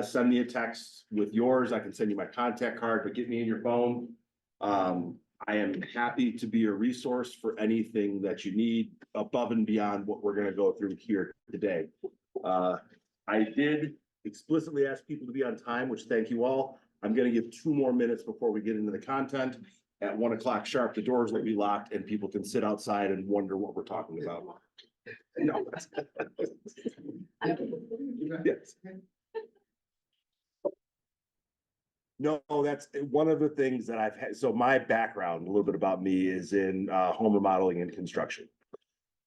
send me a text with yours. I can send you my contact card, but get me in your phone. I am happy to be a resource for anything that you need above and beyond what we're gonna go through here today. I did explicitly ask people to be on time, which thank you all. I'm gonna give 2 more minutes before we get into the content. At 1 o'clock sharp, the doors will be locked and people can sit outside and wonder what we're talking about. No. Yes. No, that's one of the things that I've had. So my background, a little bit about me, is in home remodeling and construction.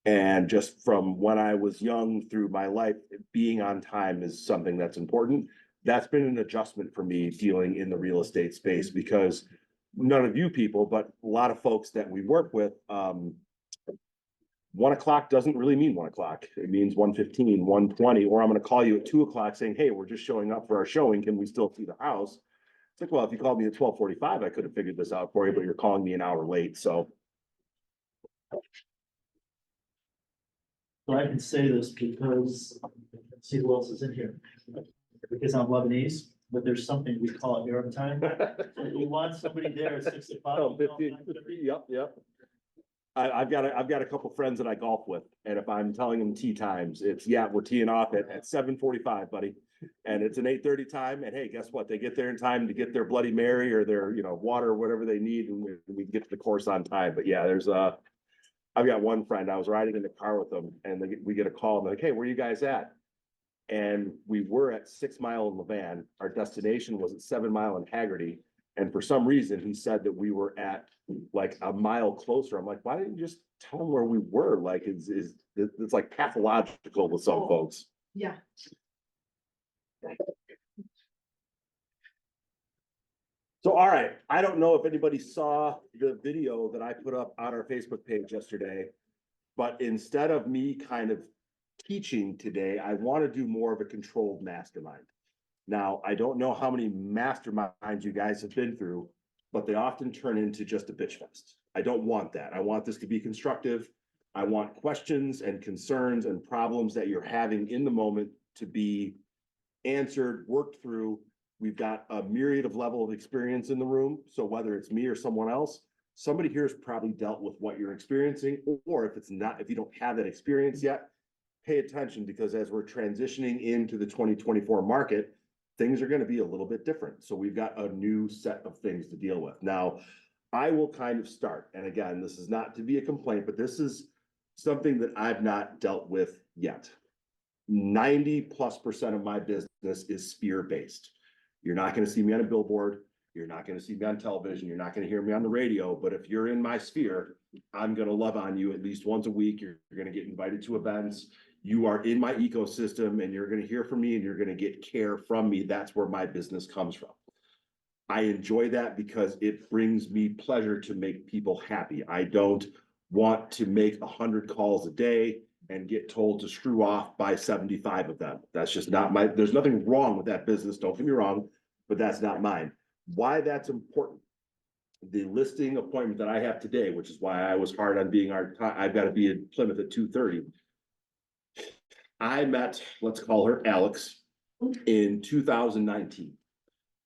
And just from when I was young through my life, being on time is something that's important. That's been an adjustment for me dealing in the real estate space, because none of you people, but a lot of folks that we work with, 1 o'clock doesn't really mean 1 o'clock. It means 1:15, 1:20, or I'm going to call you at 2 o'clock saying, hey, we're just showing up for our showing. Can we still see the house? It's like, well, if you called me at 12:45, I could have figured this out for you, but you're calling me an hour late. So I can say this because, see who else is in here. Because I'm Lebanese, but there's something we call Arab time. We want somebody there at 6 o'clock. Oh, 15, yep. I've got a couple friends that I golf with, and if I'm telling them tee times, it's we're teeing off at 7:45, buddy, and it's an 8:30 time. And hey, guess what? They get there in time to get their Bloody Mary or their water or whatever they need, and we get to the course on time. But yeah, I've got one friend. I was riding in the car with them, and we get a call. And they're like, hey, where are you guys at? And we were at 6 Mile in Levan. Our destination was at 7 Mile in Haggerty. And for some reason, he said that we were at like a mile closer. I'm like, why didn't you just tell him where we were? Like, it's like pathological with some folks. Yeah. So, all right. I don't know if anybody saw the video that I put up on our Facebook page yesterday, but instead of me kind of teaching today, I want to do more of a controlled mastermind. Now, I don't know how many masterminds you guys have been through, but they often turn into just a bitch fest. I don't want that. I want this to be constructive. I want questions and concerns and problems that you're having in the moment to be answered, worked through. We've got a myriad of level of experience in the room. So whether it's me or someone else, somebody here has probably dealt with what you're experiencing, or if you don't have that experience yet, pay attention, because as we're transitioning into the 2024 market, things are going to be a little bit different. So we've got a new set of things to deal with. Now, I will kind of start. And again, this is not to be a complaint, but this is something that I've not dealt with yet. 90+% of my business is sphere-based. You're not going to see me on a billboard. You're not going to see me on television. You're not going to hear me on the radio. But if you're in my sphere, I'm going to love on you at least once a week. You're going to get invited to events. You are in my ecosystem, and you're going to hear from me, and you're going to get care from me. That's where my business comes from. I enjoy that because it brings me pleasure to make people happy. I don't want to make 100 calls a day and get told to screw off by 75 of them. That's just not there's nothing wrong with that business. Don't get me wrong, but that's not mine. Why that's important. The listing appointment that I have today, which is why I was hard on being I've got to be in Plymouth at 2:30. I met, let's call her Alex, in 2019.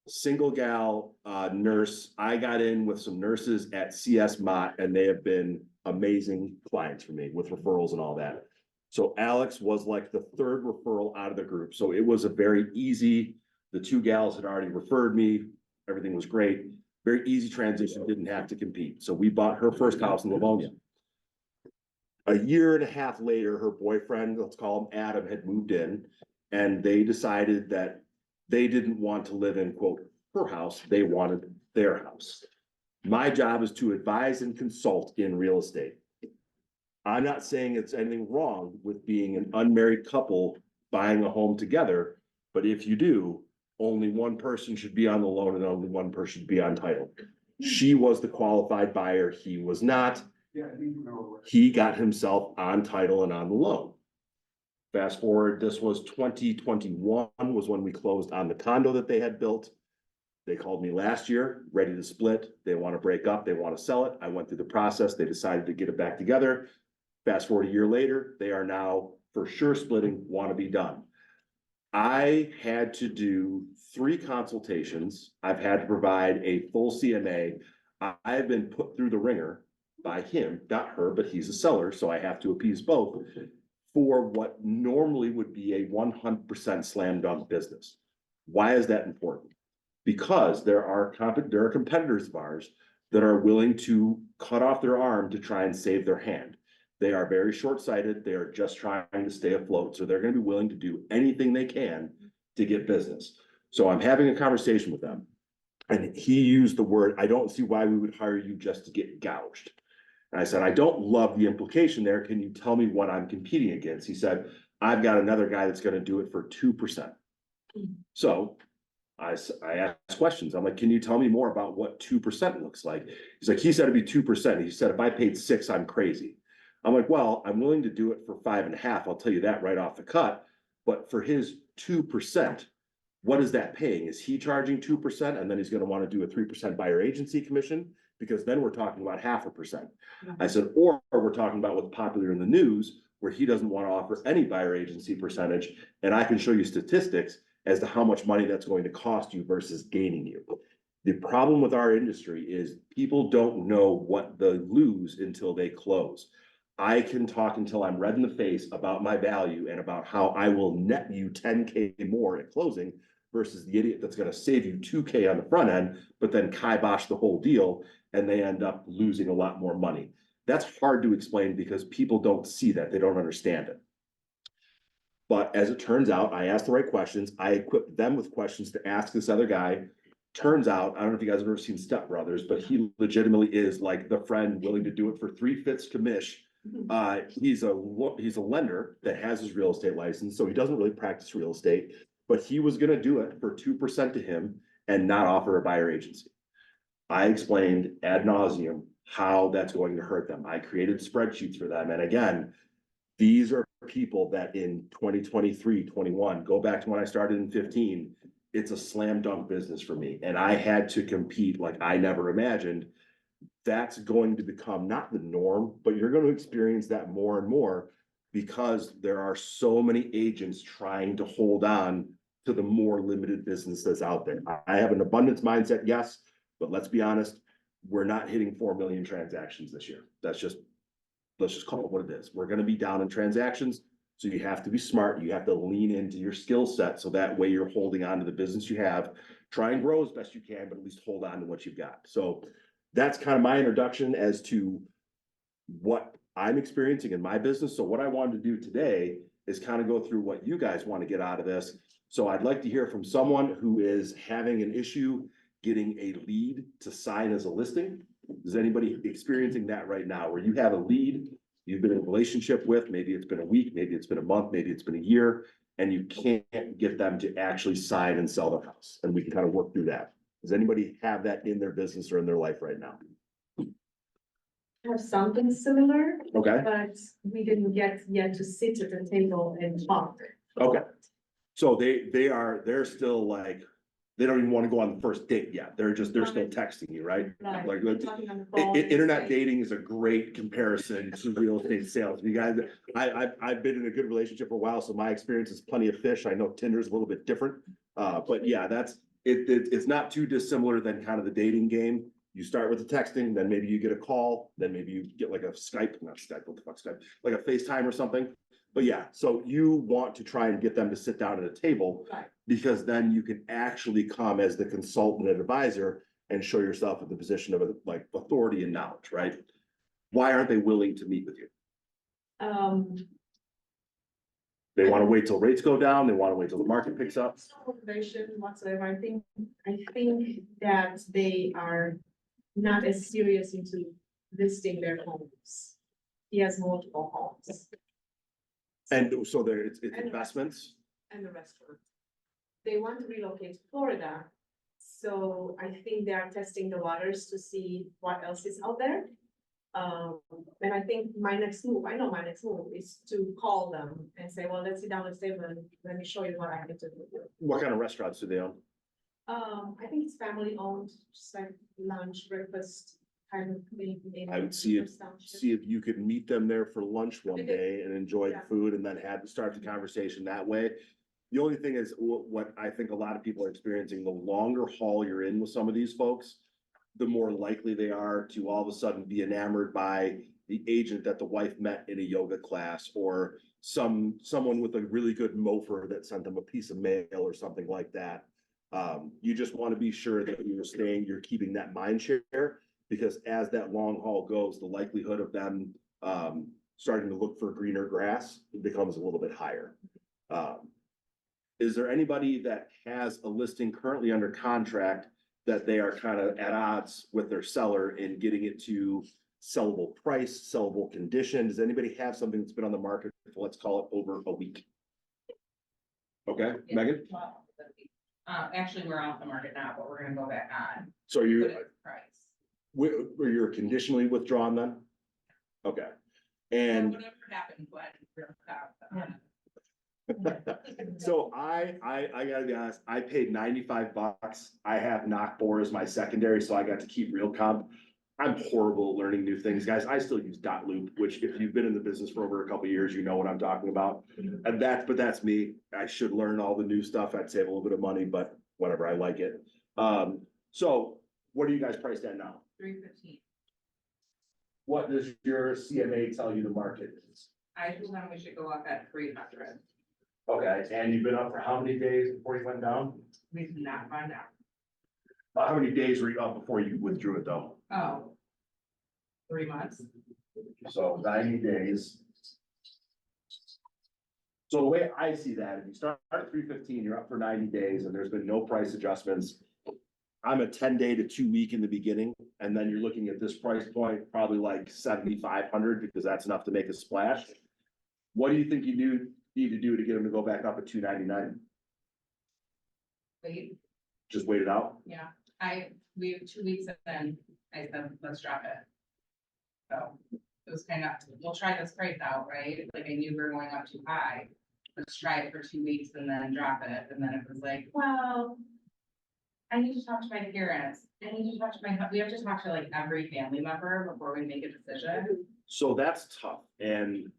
Single gal nurse. I got in with some nurses at CS Mott, and they have been amazing clients for me with referrals and all that. So Alex was like the 3rd referral out of the group. So it was a very easy, the 2 gals had already referred me. Everything was great. Very easy transition, didn't have to compete. So we bought her first house in Livonia. A year and a half later, her boyfriend, let's call him Adam, had moved in, and they decided that they didn't want to live in, quote, her house. They wanted their house. My job is to advise and consult in real estate. I'm not saying it's anything wrong with being an unmarried couple buying a home together, but if you do, only one person should be on the loan and only one person should be on title. She was the qualified buyer. He was not. He got himself on title and on the loan. Fast forward, this was 2021 was when we closed on the condo that they had built. They called me last year, ready to split. They want to break up. They want to sell it. I went through the process. They decided to get it back together. Fast forward a year later, they are now for sure splitting, want to be done. I had to do 3 consultations. I've had to provide a full CMA. I've been put through the ringer by him, not her, but he's a seller, so I have to appease both for what normally would be a 100% slam dunk business. Why is that important? Because there are competitors of ours that are willing to cut off their arm to try and save their hand. They are very short-sighted. They are just trying to stay afloat. So they're going to be willing to do anything they can to get business. So I'm having a conversation with them. And he used the word, I don't see why we would hire you just to get gouged. And I said, I don't love the implication there. Can you tell me what I'm competing against? He said, I've got another guy that's going to do it for 2%. So I asked questions. I'm like, can you tell me more about what 2% looks like? He's like, he said it'd be 2%. He said, if I paid 6, I'm crazy. I'm like, well, I'm willing to do it for 5.5. I'll tell you that right off the cut. But for his 2%, what is that paying? Is he charging 2%? And then he's going to want to do a 3% buyer agency commission? Because then we're talking about 0.5%. I said, or we're talking about what's popular in the news, where he doesn't want to offer any buyer agency percentage. And I can show you statistics as to how much money that's going to cost you versus gaining you. The problem with our industry is people don't know what they lose until they close. I can talk until I'm red in the face about my value and about how I will net you 10K more at closing versus the idiot that's going to save you 2K on the front end, but then kibosh the whole deal and they end up losing a lot more money. That's hard to explain because people don't see that. They don't understand it. But as it turns out, I asked the right questions. I equipped them with questions to ask this other guy. Turns out, I don't know if you guys have ever seen Step Brothers, but he legitimately is like the friend willing to do it for 3/5 commish. He's a lender that has his real estate license, so he doesn't really practice real estate, but he was going to do it for 2% to him and not offer a buyer agency. I explained ad nauseum how that's going to hurt them. I created spreadsheets for them. And again, these are people that in 2023, 21, go back to when I started in 15, it's a slam dunk business for me. And I had to compete like I never imagined. That's going to become not the norm, but you're going to experience that more and more because there are so many agents trying to hold on to the more limited business that's out there. I have an abundance mindset, yes, but let's be honest, we're not hitting 4 million transactions this year. Let's just call it what it is. We're going to be down in transactions. So you have to be smart. You have to lean into your skill set. So that way you're holding on to the business you have, try and grow as best you can, but at least hold on to what you've got. So that's kind of my introduction as to what I'm experiencing in my business. So what I wanted to do today is kind of go through what you guys want to get out of this. So I'd like to hear from someone who is having an issue getting a lead to sign as a listing. Is anybody experiencing that right now where you have a lead you've been in a relationship with, maybe it's been a week, maybe it's been a month, maybe it's been a year, and you can't get them to actually sign and sell their house? And we can kind of work through that. Does anybody have that in their business or in their life right now? Have something similar, Okay, but we didn't get yet to sit at the table and talk. okay. So they're still like, they don't even want to go on the first date yet. They're still texting you, right? Right. Like, Talking on the phone. internet dating is a great comparison to real estate sales. You guys, I've been in a good relationship for a while, so my experience is plenty of fish. I know Tinder's a little bit different. But yeah, it's not too dissimilar than kind of the dating game. You start with the texting, then maybe you get a call, then maybe you get like a not Skype, what the fuck Skype, like a FaceTime or something. But yeah, so you want to try and get them to sit down at a table, Right. because then you can actually come as the consultant and advisor and show yourself in the position of like authority and knowledge, right? Why aren't they willing to meet with you? They want to wait till rates go down. They want to wait till the market picks up. No motivation whatsoever. I think that they are not as serious into listing their homes. He has multiple homes. And so it's And- investments. And the restaurant. They want to relocate to Florida. So I think they are testing the waters to see what else is out there. And I think my next move is to call them and say, well, let's sit down at the table and let me show you what I can do. What kind of restaurants do they own? I think it's family owned, just like lunch, breakfast, kind of maybe. I would see if you could meet them there for lunch one day and enjoy the Yeah. food and then start the conversation that way. The only thing is, what I think a lot of people are experiencing, the longer haul you're in with some of these folks, the more likely they are to all of a sudden be enamored by the agent that the wife met in a yoga class, or someone with a really good mofer that sent them a piece of mail or something like that. You just want to be sure that you're keeping that mind share, because as that long haul goes, the likelihood of them starting to look for greener grass becomes a little bit higher. Is there anybody that has a listing currently under contract that they are kind of at odds with their seller in getting it to sellable price, sellable condition? Does anybody have something that's been on the market for, let's call it, over a week? Okay, Yeah. Megan? Well, actually, we're off the market now, but we're gonna go back on. So But you, it's price. were you conditionally withdrawn then? Okay, and Whatever happened, but we're out. so I gotta be honest, I paid $95. I have Knockbore as my secondary, so I got to keep real comp. I'm horrible at learning new things, guys. I still use dot loop, which if you've been in the business for over a couple of years, you know what I'm talking about. And but that's me. I should learn all the new stuff. I'd save a little bit of money, but whatever, I like it. So what are you guys priced at now? 315. What does your CMA tell you the market is? I told them we should go up at 300. Okay, and you've been up for how many days before you went down? We did not find out. How many days were you up before you withdrew it though? Oh. 3 months. So 90 days. So the way I see that, if you start at 315, you're up for 90 days and there's been no price adjustments. I'm a 10-day to 2-week in the beginning, and then you're looking at this price point, probably like 7,500, because that's enough to make a splash. What do you think you need to do to get them to go back up at 299? Wait, Just wait it out? yeah, we have 2 weeks and then I said, let's drop it. So it was kind of, we'll try this price out, right? Like I knew we were going up too high. Let's try it for 2 weeks and then drop it. And then it was like, well, I need to talk to my parents. I need to talk to we have to talk to like every family member before we make a decision. So that's tough, and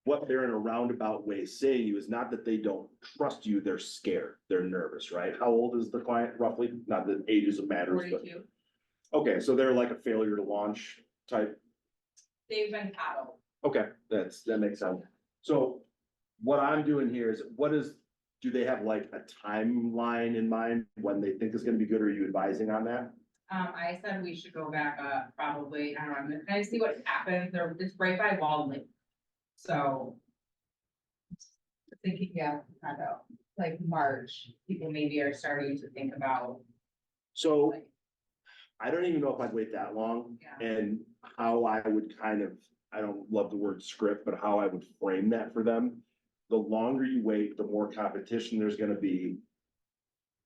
what they're in a roundabout way saying you is not that they don't trust you, they're scared, they're nervous, right? How old is the client roughly? Not that ages matters, but, 42. okay, so they're like a failure to launch type. They've been coddled. Okay, that makes sense. So what I'm doing here is, do they have like a timeline in mind when they think is gonna be good? Are you advising on that? I said we should go back up probably, I don't know, I'm gonna kind of see what happens. It's right by Waldley. So. Thinking, yeah, kind of like March, people maybe are starting to think about. So like, I don't even know if I'd wait that long, Yeah. and how I would kind of, I don't love the word script, but how I would frame that for them. The longer you wait, the more competition there's gonna be.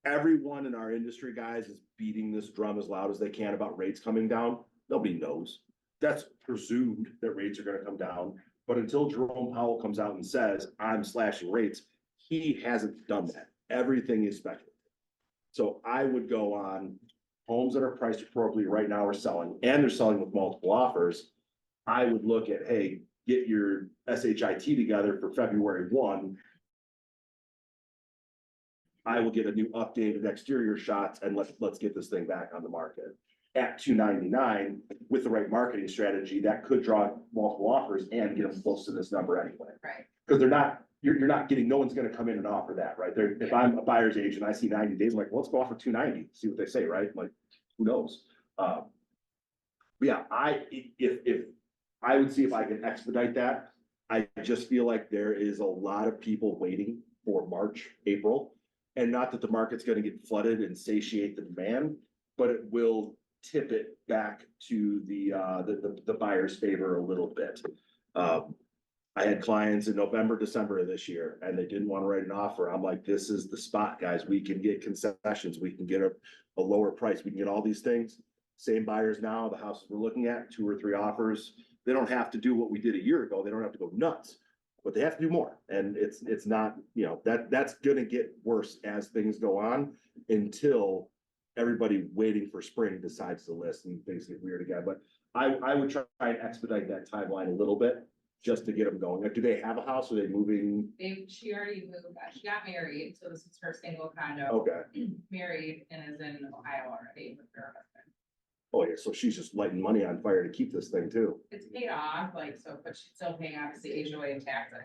Everyone in our industry, guys, is beating this drum as loud as they can about rates coming down. Nobody knows. That's presumed that rates are gonna come down, but until Jerome Powell comes out and says, I'm slashing rates, he hasn't done that. Everything is speculative. So I would go on homes that are priced appropriately right now are selling, and they're selling with multiple offers. I would look at, hey, get your SHIT together for February 1. I will get a new updated exterior shots and let's get this thing back on the market. At 299, with the right marketing strategy, that could draw multiple offers and get them close to this number anyway. Right. Because you're not getting, no one's gonna come in and offer that, right? If I'm a buyer's agent, I see 90 days, I'm like, well, let's go off for 290, see what they say, right? Like, who knows? But yeah, if I would see if I can expedite that. I just feel like there is a lot of people waiting for March, April. And not that the market's gonna get flooded and satiate the demand, but it will tip it back to the buyer's favor a little bit. I had clients in November, December of this year, and they didn't want to write an offer. I'm like, this is the spot, guys. We can get concessions. We can get a lower price. We can get all these things. Same buyers now, the houses we're looking at, 2 or 3 offers. They don't have to do what we did a year ago. They don't have to go nuts, but they have to do more. And it's not, that's gonna get worse as things go on until everybody waiting for spring decides to list and things get weird again. But I would try and expedite that timeline a little bit. just to get them going? Like, do they have a house? Are they moving? She already moved, she got married, so this is her single condo. Okay. Married and is in Ohio already with her husband. Oh, yeah, so she's just lighting money on fire to keep this thing too. It's paid off, like, so, but she's still paying obviously HOA and taxes.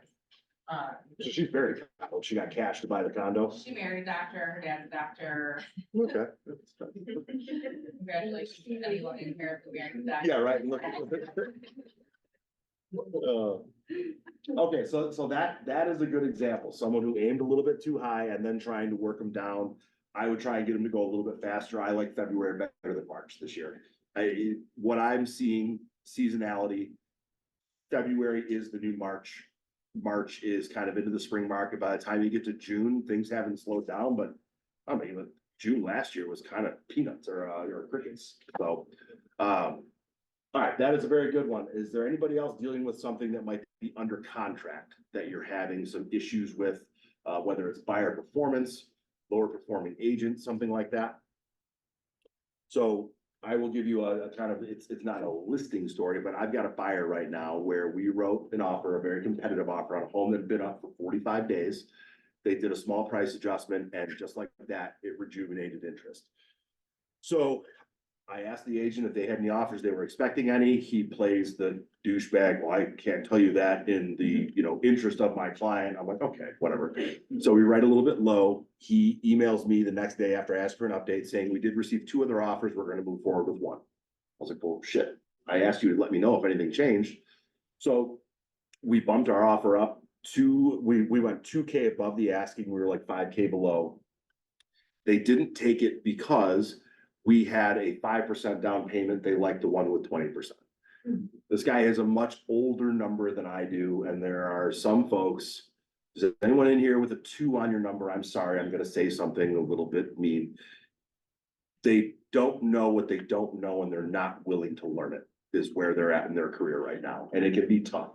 So she's very, she got cash to buy the condo. She married a doctor, her dad's a doctor. Okay. Congratulations to anyone in here who married a doctor. Yeah, right. Look. Okay, so that is a good example. Someone who aimed a little bit too high and then trying to work them down. I would try and get them to go a little bit faster. I like February better than March this year. What I'm seeing seasonality, February is the new March. March is kind of into the spring market. By the time you get to June, things haven't slowed down, but I mean, June last year was kind of peanuts or crickets. So, all right, that is a very good one. Is there anybody else dealing with something that might be under contract that you're having some issues with, whether it's buyer performance, lower performing agent, something like that? So I will give you a kind of, it's not a listing story, but I've got a buyer right now where we wrote an offer, a very competitive offer on a home that had been up for 45 days. They did a small price adjustment, and just like that, it rejuvenated interest. So I asked the agent if they had any offers they were expecting any. He plays the douchebag. Well, I can't tell you that in the, interest of my client. I'm like, okay, whatever. So we write a little bit low. He emails me the next day after I asked for an update saying, we did receive 2 other offers. We're going to move forward with 1. I was like, well, shit. I asked you to let me know if anything changed. So we bumped our offer up to, we went 2K above the asking. We were like 5K below. They didn't take it because we had a 5% down payment. They liked the one with 20%. This guy has a much older number than I do. And there are some folks, is there anyone in here with a 2 on your number? I'm sorry, I'm going to say something a little bit mean. They don't know what they don't know, and they're not willing to learn it, is where they're at in their career right now. And it can be tough.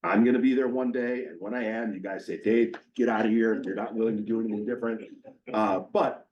I'm going to be there one day. And when I am, you guys say, Dave, get out of here. You're not willing to do anything different. But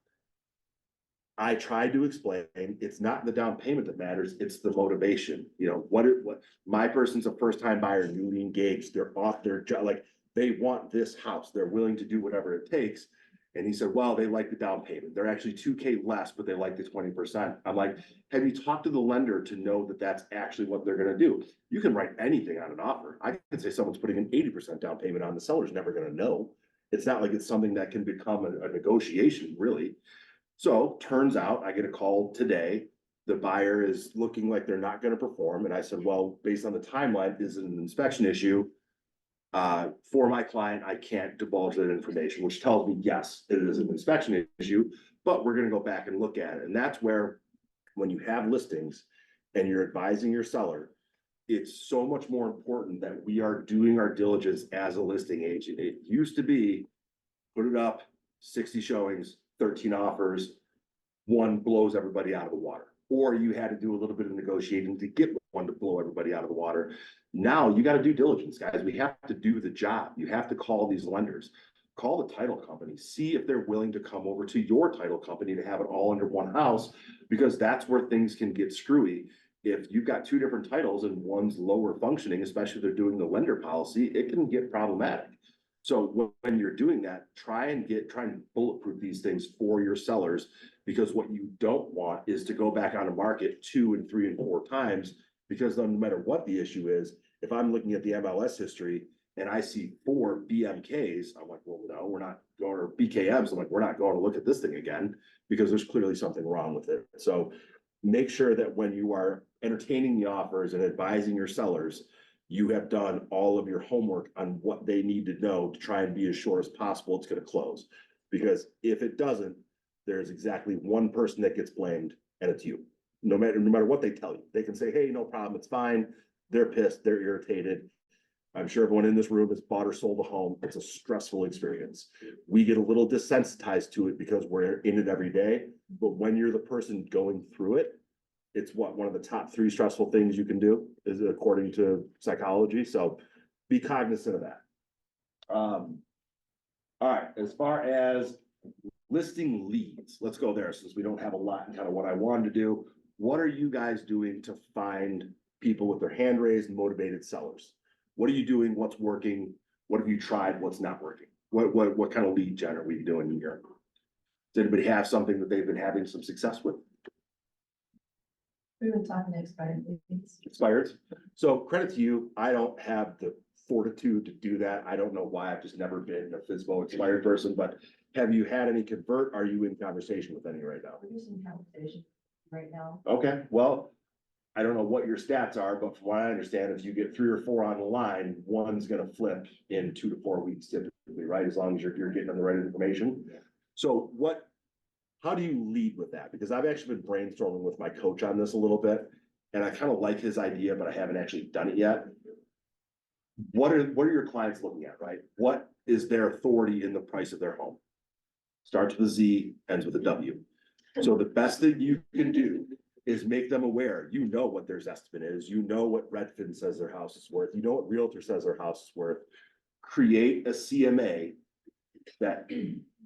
I tried to explain, it's not the down payment that matters, it's the motivation. What my person's a first-time buyer, newly engaged, they're off their job, like they want this house, they're willing to do whatever it takes. And he said, well, they like the down payment. They're actually 2K less, but they like the 20%. I'm like, have you talked to the lender to know that that's actually what they're gonna do? You can write anything on an offer. I could say someone's putting an 80% down payment on, the seller's never gonna know. It's not like it's something that can become a negotiation, really. So turns out I get a call today. The buyer is looking like they're not going to perform. And I said, well, based on the timeline, is it an inspection issue? For my client, I can't divulge that information, which tells me, yes, it is an inspection issue, but we're going to go back and look at it. And that's where, when you have listings and you're advising your seller, it's so much more important that we are doing our diligence as a listing agent. It used to be, put it up, 60 showings, 13 offers, 1 blows everybody out of the water. Or you had to do a little bit of negotiating to get one to blow everybody out of the water. Now you got to do diligence, guys. We have to do the job. You have to call these lenders, call the title company, see if they're willing to come over to your title company to have it all under one house, because that's where things can get screwy. If you've got 2 different titles and one's lower functioning, especially if they're doing the lender policy, it can get problematic. So when you're doing that, try and bulletproof these things for your sellers, because what you don't want is to go back on the market 2 and 3 and 4 times, because no matter what the issue is, if I'm looking at the MLS history and I see 4 BMKs, I'm like, well, no, we're not going, or BKMs, I'm like, we're not going to look at this thing again, because there's clearly something wrong with it. So make sure that when you are entertaining the offers and advising your sellers, you have done all of your homework on what they need to know to try and be as sure as possible it's going to close. Because if it doesn't, there's exactly one person that gets blamed, and it's you. No matter what they tell you, they can say, hey, no problem, it's fine. They're pissed, they're irritated. I'm sure everyone in this room has bought or sold a home. It's a stressful experience. We get a little desensitized to it because we're in it every day. But when you're the person going through it, it's one of the top 3 stressful things you can do, is according to psychology. So be cognizant of that. All right, as far as listing leads, let's go there, since we don't have a lot in kind of what I wanted to do. What are you guys doing to find people with their hand raised and motivated sellers? What are you doing? What's working? What have you tried? What's not working? What kind of lead gen are we doing here? Does anybody have something that they've been having some success with? We've been talking to expired leads. Expired. So credit to you. I don't have the fortitude to do that. I don't know why. I've just never been a FISBO expired person, but have you had any convert? Are you in conversation with any right now? We're just in conversation right now. Okay, well, I don't know what your stats are, but from what I understand, if you get 3 or 4 on the line, one's gonna flip in 2 to 4 weeks typically, right? As long as you're getting them the right information. So how do you lead with that? Because I've actually been brainstorming with my coach on this a little bit, and I kind of like his idea, but I haven't actually done it yet. What are your clients looking at, right? What is their authority in the price of their home? Starts with a Z, ends with a W. So the best thing you can do is make them aware. You know what their estimate is. You know what Redfin says their house is worth. You know what Realtor says their house is worth. Create a CMA that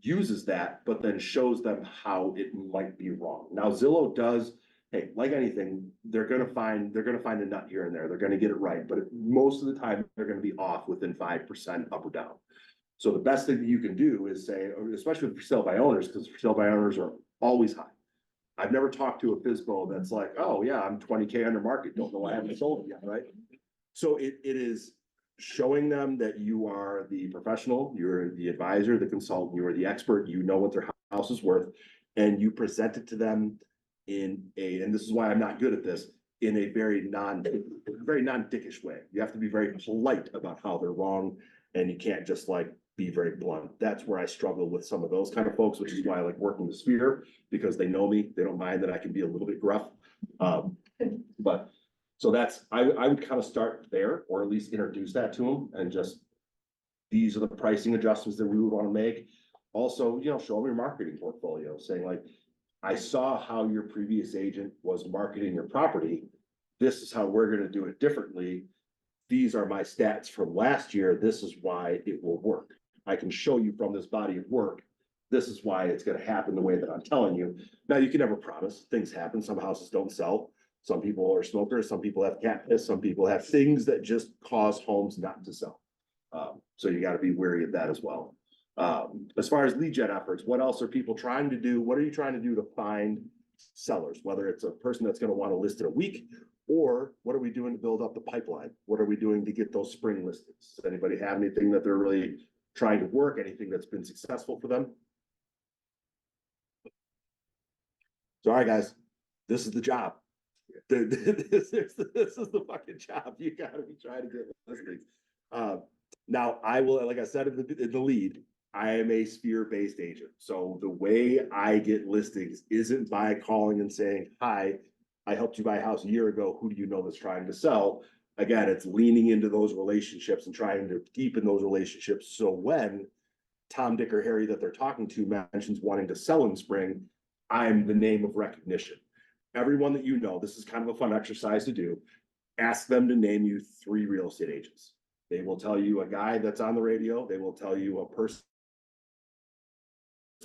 uses that, but then shows them how it might be wrong. Now Zillow does, hey, like anything, they're gonna find a nut here and there. They're gonna get it right, but most of the time they're gonna be off within 5% up or down. So the best thing that you can do is say, especially with for sale by owners, because for sale by owners are always high. I've never talked to a FISBO that's like, oh yeah, I'm 20K under market, don't know why I haven't sold it yet, right? So it is showing them that you are the professional, you're the advisor, the consultant, you are the expert, you know what their house is worth, and you present it to them in and this is why I'm not good at this, in a very non-dickish way. You have to be very polite about how they're wrong, and you can't just like be very blunt. That's where I struggle with some of those kind of folks, which is why I like working the sphere, because they know me, they don't mind that I can be a little bit gruff. But so that's, I would kind of start there, or at least introduce that to them, and just, these are the pricing adjustments that we would want to make. Also, show them your marketing portfolio, saying like, I saw how your previous agent was marketing your property. This is how we're going to do it differently. These are my stats from last year. This is why it will work. I can show you from this body of work. This is why it's going to happen the way that I'm telling you. Now, you can never promise. Things happen. Some houses don't sell. Some people are smokers. Some people have cat piss. Some people have things that just cause homes not to sell. So you got to be wary of that as well. As far as lead gen efforts, what else are people trying to do? What are you trying to do to find sellers? Whether it's a person that's going to want to list in a week, or what are we doing to build up the pipeline? What are we doing to get those spring listings? Does anybody have anything that they're really trying to work? Anything that's been successful for them? So, all right, guys, this is the job. This is the fucking job. You gotta be trying to get listings. Now I will, like I said in the lead, I am a sphere-based agent. So the way I get listings isn't by calling and saying, hi, I helped you buy a house a year ago. Who do you know that's trying to sell? Again, it's leaning into those relationships and trying to deepen those relationships. So when Tom, Dick, or Harry that they're talking to mentions wanting to sell in spring, I'm the name of recognition. Everyone that you know, this is kind of a fun exercise to do. Ask them to name you 3 real estate agents. They will tell you a guy that's on the radio. They will tell you a person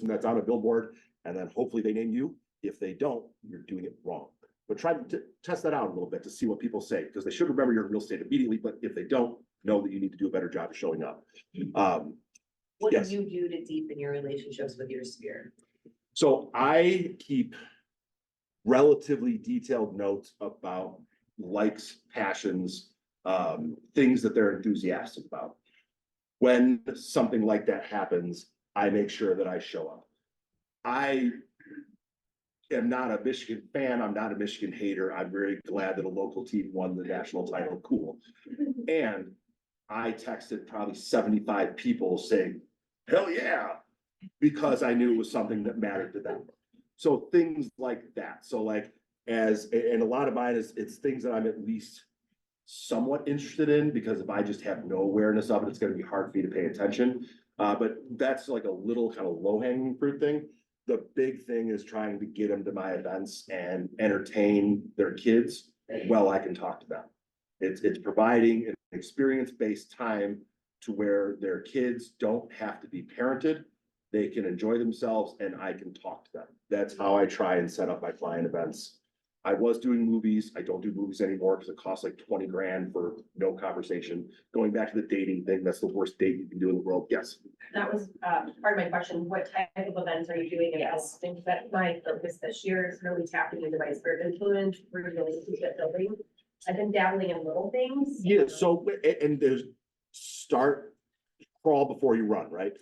that's on a billboard, and then hopefully they name you. If they don't, you're doing it wrong. But try to test that out a little bit to see what people say, because they should remember your real estate immediately. But if they don't, know that you need to do a better job of showing up. What yes. do you do to deepen your relationships with your sphere? So I keep relatively detailed notes about likes, passions, things that they're enthusiastic about. When something like that happens, I make sure that I show up. I am not a Michigan fan. I'm not a Michigan hater. I'm very glad that a local team won the national title. Cool. And I texted probably 75 people saying, hell yeah, because I knew it was something that mattered to them. So things like that. So like, and a lot of mine it's things that I'm at least somewhat interested in, because if I just have no awareness of it, it's going to be hard for me to pay attention. But that's like a little kind of low hanging fruit thing. The big thing is trying to get them to my events and entertain their kids while I can talk to them. It's providing an experience-based time to where their kids don't have to be parented. They can enjoy themselves and I can talk to them. That's how I try and set up my client events. I was doing movies. I don't do movies anymore because it costs like 20 grand for no conversation. Going back to the dating thing, that's the worst date you can do in the world. Yes. That was part of my question, what type of events are you doing? And I think that my focus this year is really tapping into my spirit of influence, relationship building. I've been dabbling in little things. Yeah. So, and there's start crawl before you run, right?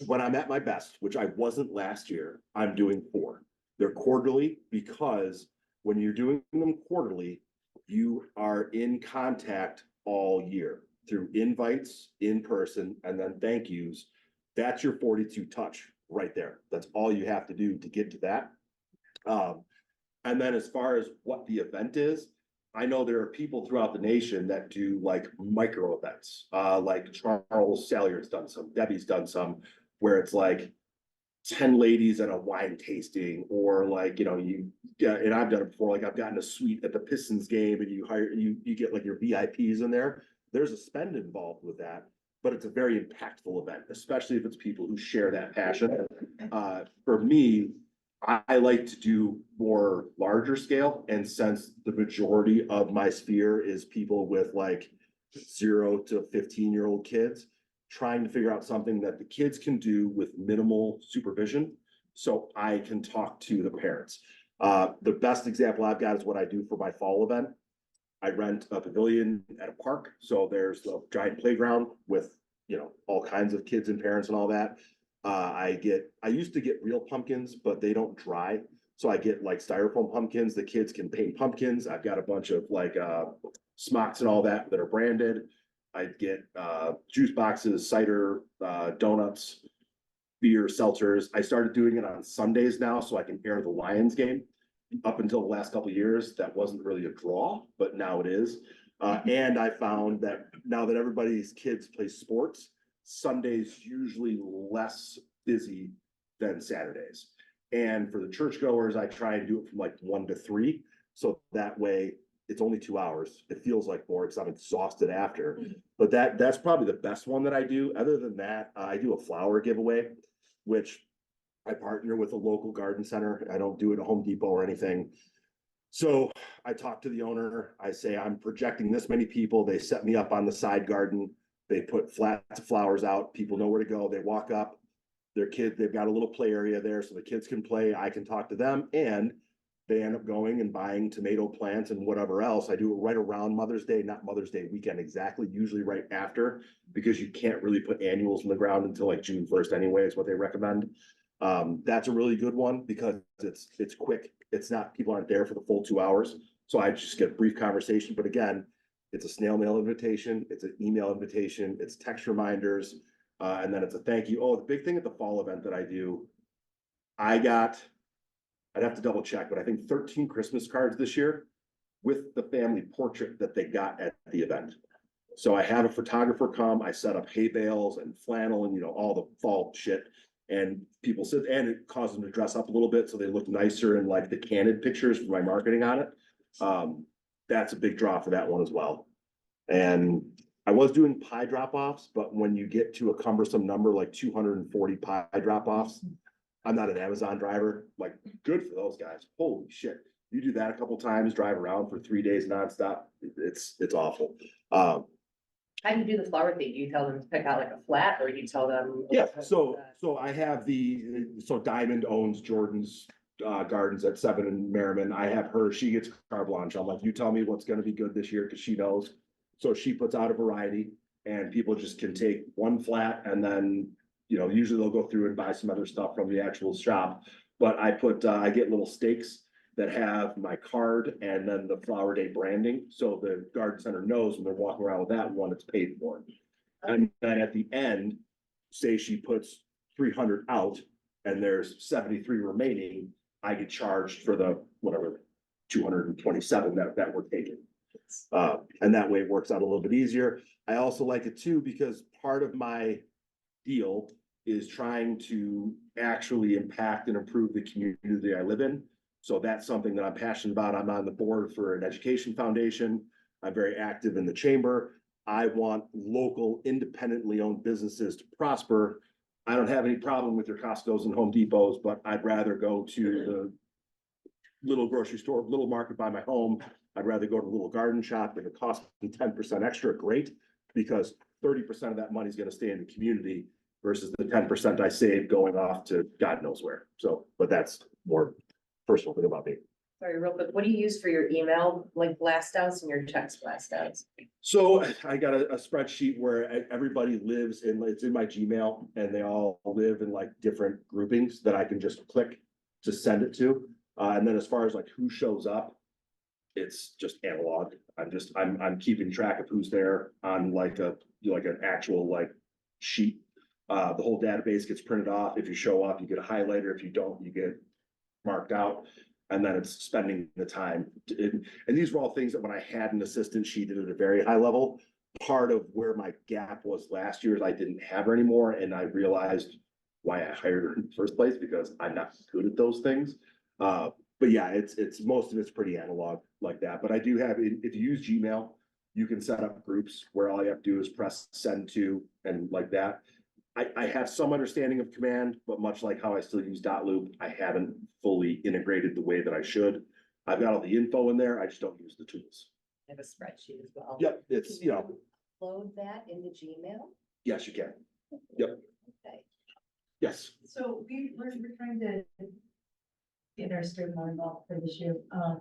When I'm at my best, which I wasn't last year, I'm doing 4. They're quarterly because when you're doing them quarterly, you are in contact all year through invites in person and then thank yous. That's your 42 touch right there. That's all you have to do to get to that. And then as far as what the event is, I know there are people throughout the nation that do like micro events, like Charles Salyer's done some, Debbie's done some, where it's like 10 ladies at a wine tasting, or like, and I've done it before, like I've gotten a suite at the Pistons game and you get like your VIPs in there. There's a spend involved with that, but it's a very impactful event, especially if it's people who share that passion. For me, I like to do more larger scale, and since the majority of my sphere is people with like 0 to 15-year-old kids, trying to figure out something that the kids can do with minimal supervision so I can talk to the parents. The best example I've got is what I do for my fall event. I rent a pavilion at a park. So there's a giant playground with, all kinds of kids and parents and all that. I used to get real pumpkins, but they don't dry. So I get like styrofoam pumpkins. The kids can paint pumpkins. I've got a bunch of like smocks and all that are branded. I'd get juice boxes, cider, donuts, beer, seltzers. I started doing it on Sundays now so I can air the Lions game. Up until the last couple of years, that wasn't really a draw, but now it is. And I found that now that everybody's kids play sports, Sunday's usually less busy than Saturdays. And for the churchgoers, I try and do it from like 1 to 3. So that way it's only 2 hours. It feels like more because I'm exhausted after. But that's probably the best one that I do. Other than that, I do a flower giveaway, which I partner with a local garden center. I don't do it at Home Depot or anything. So I talk to the owner. I say, I'm projecting this many people. They set me up on the side garden. They put flats of flowers out. People know where to go. They walk up. Their kid, they've got a little play area there so the kids can play. I can talk to them, and they end up going and buying tomato plants and whatever else. I do it right around Mother's Day, not Mother's Day weekend exactly, usually right after, because you can't really put annuals in the ground until like June 1st anyway, is what they recommend. That's a really good one because it's quick. It's not, people aren't there for the full 2 hours. So I just get a brief conversation, but again, it's a snail mail invitation. It's an email invitation. It's text reminders. And then it's a thank you. Oh, the big thing at the fall event that I do, I'd have to double check, but I think 13 Christmas cards this year with the family portrait that they got at the event. So I have a photographer come, I set up hay bales and flannel and, all the fall shit. And people sit, and it caused them to dress up a little bit so they look nicer in like the candid pictures for my marketing on it. That's a big draw for that one as well. And I was doing pie drop-offs, but when you get to a cumbersome number like 240 pie drop-offs, I'm not an Amazon driver. Like, good for those guys. Holy shit. You do that a couple times, drive around for 3 days nonstop. It's awful. How do you do the flower thing? Do you tell them to pick out like a flat, or you tell them? Yeah, so I have Diamond owns Jordan's gardens at 7 in Merriman. I have her, she gets carte blanche. I'm like, you tell me what's gonna be good this year, because she knows. So she puts out a variety, and people just can take one flat, and then, usually they'll go through and buy some other stuff from the actual shop. But I get little stakes that have my card and then the Flower Day branding. So the garden center knows when they're walking around with that one, it's paid for. And then at the end, say she puts 300 out and there's 73 remaining, I get charged for the whatever 227 that we're taking. And that way it works out a little bit easier. I also like it too, because part of my deal is trying to actually impact and improve the community I live in. So that's something that I'm passionate about. I'm on the board for an education foundation. I'm very active in the chamber. I want local, independently owned businesses to prosper. I don't have any problem with your Costco's and Home Depots, but I'd rather go to little grocery store, little market by my home. I'd rather go to a little garden shop. If it costs me 10% extra, great, because 30% of that money is gonna stay in the community versus the 10% I save going off to God knows where. So, but that's more personal thing about me. Sorry, real quick, what do you use for your email, like blast outs and your text blast outs? So I got a spreadsheet where everybody lives in, it's in my Gmail, and they all live in like different groupings that I can just click to send it to. And then as far as like who shows up, it's just analog. I'm keeping track of who's there on like an actual like sheet. The whole database gets printed off. If you show up, you get a highlighter. If you don't, you get marked out. And then it's spending the time. And these were all things that when I had an assistant, she did at a very high level. Part of where my gap was last year is I didn't have her anymore. And I realized why I hired her in the first place, because I'm not good at those things. But yeah, it's most of it's pretty analog like that. But I do have, if you use Gmail, you can set up groups where all you have to do is press send to and like that. I have some understanding of command, but much like how I still use .loop, I haven't fully integrated the way that I should. I've got all the info in there. I just don't use the tools. I have a spreadsheet as well. Yep, it's, you know, Load that into Gmail? yes, you can. Yep. Okay. Yes. So we're trying to get our student more involved for this year,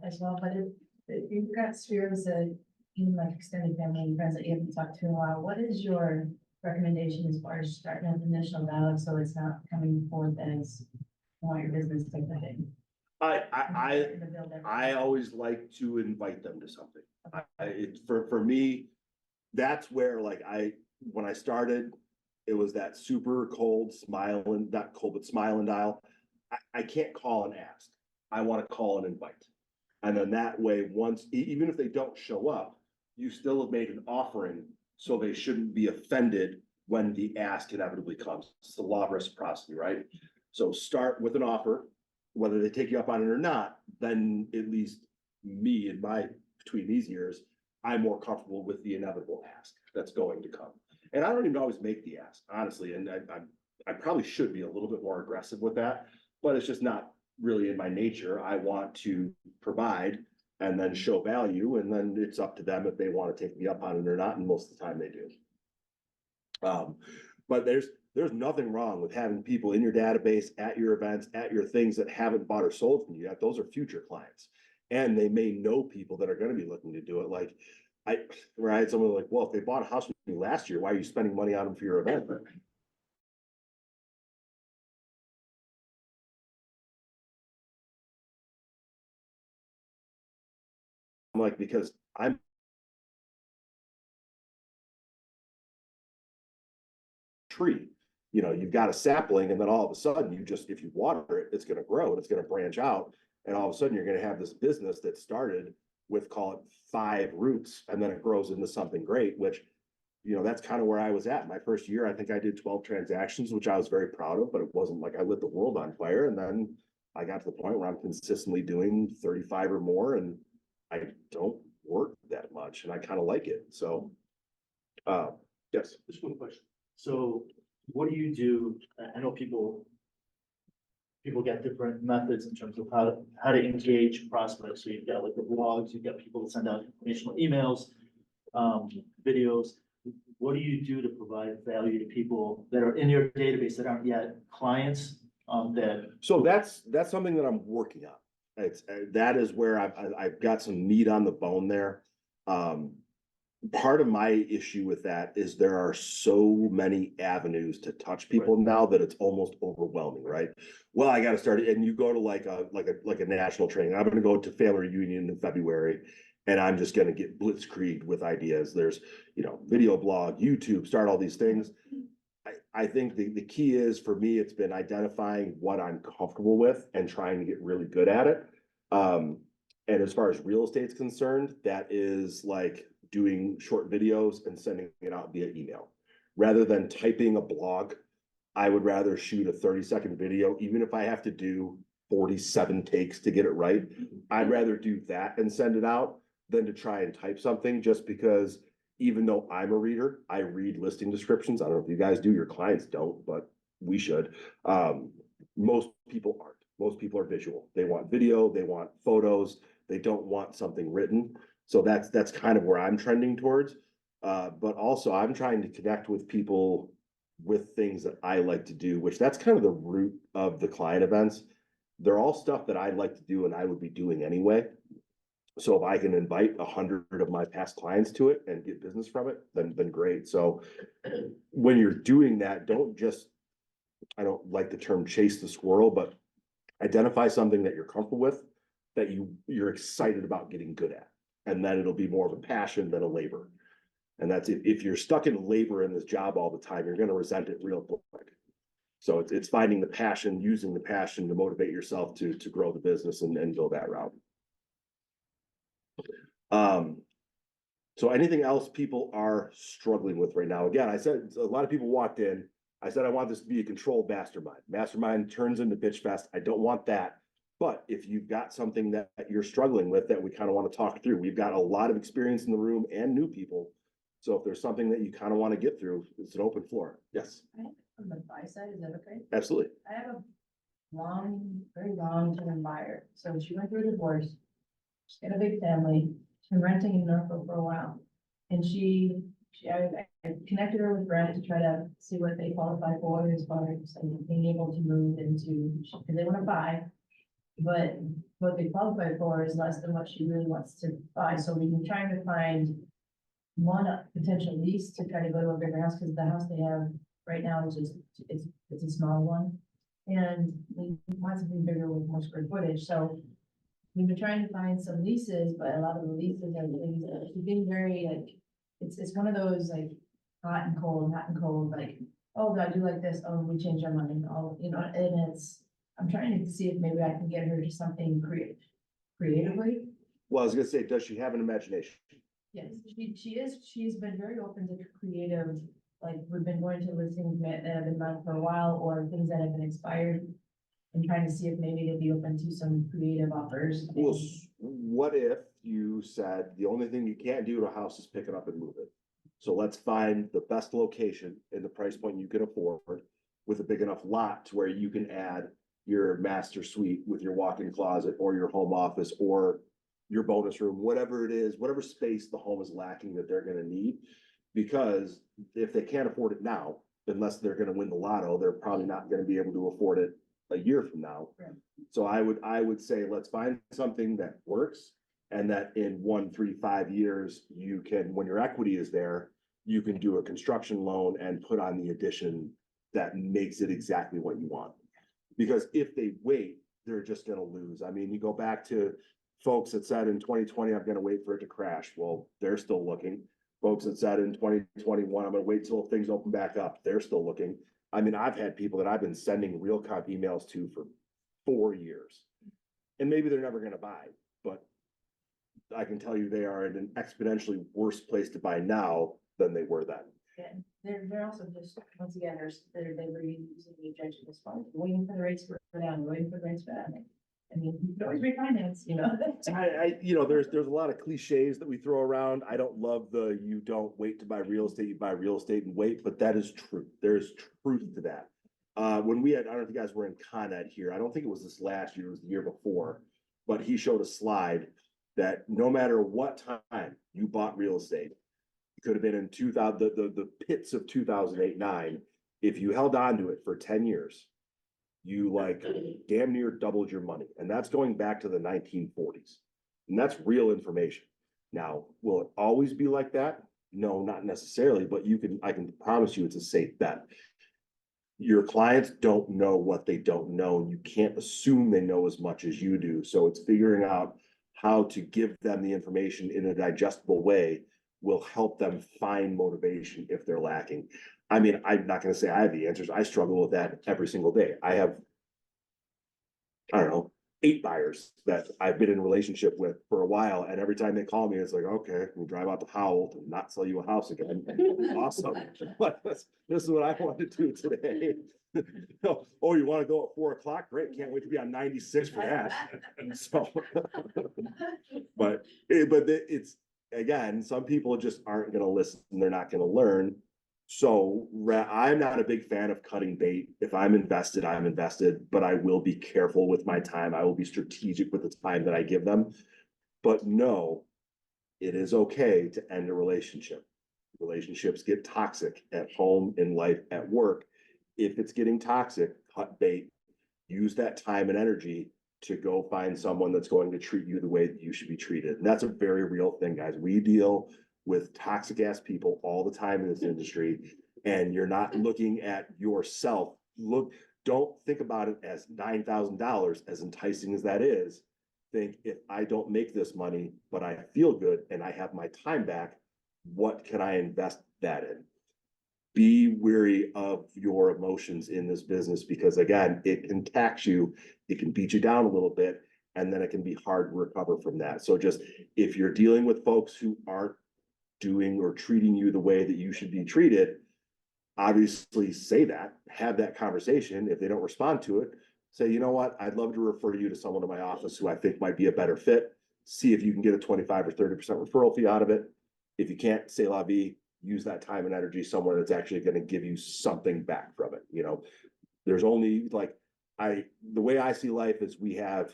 as well, but if you've got spheres that, even like extended family and friends that you haven't talked to in a while, what is your recommendation as far as starting with initial dialogue, so it's not coming forth as want your business type of thing? I always like to invite them to something. It's for me, that's where like when I started, it was that super cold smiling, not cold, but smile and dial. I can't call and ask. I want to call and invite. And then that way, once, even if they don't show up, you still have made an offering, so they shouldn't be offended when the ask inevitably comes. It's the law of reciprocity, right? So start with an offer, whether they take you up on it or not, then at least me in between these years, I'm more comfortable with the inevitable ask that's going to come. And I don't even always make the ask, honestly, and I probably should be a little bit more aggressive with that, but it's just not really in my nature. I want to provide and then show value, and then it's up to them if they want to take me up on it or not, and most of the time they do. But there's nothing wrong with having people in your database, at your events, at your things that haven't bought or sold from you yet. Those are future clients, and they may know people that are going to be looking to do it. Like I had someone like, well, if they bought a house with me last year, why are you spending money on them for your event? I'm like, because I'm tree. You know, you've got a sapling, and then all of a sudden if you water it, it's going to grow and it's going to branch out. And all of a sudden you're going to have this business that started with, call it 5 roots, and then it grows into something great, which, you know, that's kind of where I was at. My first year, I think I did 12 transactions, which I was very proud of, but it wasn't like I lit the world on fire. And then I got to the point where I'm consistently doing 35 or more, and I don't work that much, and I kind of like it. So, yes. Just one question. So what do you do? I know people get different methods in terms of how to engage prospects. So you've got like the blogs, you've got people to send out informational emails, videos. What do you do to provide value to people that are in your database that aren't yet clients? So that's something that I'm working on. That is where I've got some meat on the bone there. Part of my issue with that is there are so many avenues to touch people now that it's almost overwhelming, right? Well, I got to start it, and you go to like a national training. I'm going to go to family reunion in February, and I'm just going to get blitzkrieged with ideas. There's, you know, video blog, YouTube, start all these things. I think the key is, for me, it's been identifying what I'm comfortable with and trying to get really good at it. And as far as real estate's concerned, that is like doing short videos and sending it out via email. Rather than typing a blog, I would rather shoot a 30-second video, even if I have to do 47 takes to get it right. I'd rather do that and send it out than to try and type something, just because even though I'm a reader, I read listing descriptions. I don't know if you guys do, your clients don't, but we should. Most people aren't. Most people people are visual. They want video, they want photos, they don't want something written. So that's kind of where I'm trending towards. But also I'm trying to connect with people with things that I like to do, which that's kind of the root of the client events. They're all stuff that I like to do and I would be doing anyway. So if I can invite 100 of my past clients to it and get business from it, then great. So when you're doing that, don't just, I don't like the term chase the squirrel, but identify something that you're comfortable with, that you're excited about getting good at. And then it'll be more of a passion than a labor. And that's if you're stuck in labor in this job all the time, you're going to resent it real quick. So it's finding the passion, using the passion to motivate yourself to grow the business and go that route. So anything else people are struggling with right now? Again, I said a lot of people walked in. I said I want this to be a controlled mastermind. Mastermind turns into bitch fest. I don't want that. But if you've got something that you're struggling with that we kind of want to talk through, we've got a lot of experience in the room and new people. So if there's something that you kind of want to get through, it's an open floor. Yes, On the buy side, is that okay? absolutely. I have a very long-term buyer. So she went through a divorce. She's got a big family. She's been renting in Norfolk for a while. And I connected her with Brent to try to see what they qualify for as far as being able to move into, because they want to buy. But what they qualify for is less than what she really wants to buy. So we've been trying to find one potential lease to try to go to a bigger house, because the house they have right now is just, it's a small one. And we want something bigger with more square footage. So we've been trying to find some leases, but a lot of the leases are things that are being very like, it's one of those like hot and cold, like, oh, I do like this, oh, we changed our mind, oh, and I'm trying to see if maybe I can get her to something creatively. Well, I was gonna say, does she have an imagination? Yes, she's been very open to creative, like, we've been going to listings that have been done for a while, or things that have been expired. And trying to see if maybe they'd be open to some creative offers. Well, what if you said the only thing you can't do to a house is pick it up and move it? So let's find the best location in the price point you can afford with a big enough lot to where you can add your master suite with your walk-in closet or your home office or your bonus room, whatever it is, whatever space the home is lacking that they're going to need. Because if they can't afford it now, unless they're going to win the lotto, they're probably not going to be able to afford it a year from now. Right. So I would say, let's find something that works and that in 1, 3, 5 years, you can, when your equity is there, you can do a construction loan and put on the addition that makes it exactly what you want. Because if they wait, they're just gonna lose. I mean, you go back to folks that said in 2020, I'm gonna wait for it to crash. Well, they're still looking. Folks that said in 2021, I'm gonna wait till things open back up. They're still looking. I mean, I've had people that I've been sending real comp emails to for 4 years. And maybe they're never gonna buy, but I can tell you they are in an exponentially worse place to buy now than they were then. They're also just, once again, they were using the objection this month, waiting for the rates to go down, waiting for the rates to go down. I mean, you can always refinance, There's a lot of cliches that we throw around. I don't love you don't wait to buy real estate, you buy real estate and wait, but that is true. There's truth to that. When I don't know if you guys were in Con Ed here, I don't think it was this last year, it was the year before, but he showed a slide that no matter what time you bought real estate, it could have been in 2000, the pits of 2008-9, if you held on to it for 10 years, you like damn near doubled your money. And that's going back to the 1940s. And that's real information. Now, will it always be like that? No, not necessarily, but I can promise you it's a safe bet. Your clients don't know what they don't know, and you can't assume they know as much as you do. So it's figuring out how to give them the information in a digestible way will help them find motivation if they're lacking. I mean, I'm not going to say I have the answers. I struggle with that every single day. I have, I don't know, 8 buyers that I've been in a relationship with for a while. And every time they call me, it's like, okay, we'll drive out to Howell to not sell you a house again. Awesome. This is what I want to do today. Oh, you want to go at 4 o'clock? Great. Can't wait to be on 96 for that. So, but it's, again, some people just aren't going to listen. They're not going to learn. So I'm not a big fan of cutting bait. If I'm invested, I'm invested, but I will be careful with my time. I will be strategic with the time that I give them. But no, it is okay to end a relationship. Relationships get toxic at home, in life, at work. If it's getting toxic, cut bait, use that time and energy to go find someone that's going to treat you the way that you should be treated. And that's a very real thing, guys. We deal with toxic ass people all the time in this industry, and you're not looking at yourself. Don't think about it as $9,000, as enticing as that is. Think, if I don't make this money, but I feel good and I have my time back, what can I invest that in? Be wary of your emotions in this business, because again, it can tax you, it can beat you down a little bit, and then it can be hard to recover from that. So just, if you're dealing with folks who aren't doing or treating you the way that you should be treated, obviously say that, have that conversation. If they don't respond to it, say, you know what, I'd love to refer you to someone in my office who I think might be a better fit. See if you can get a 25 or 30% referral fee out of it. If you can't, say la vie, use that time and energy somewhere that's actually going to give you something back from it. You know, there's only the way I see life is, we have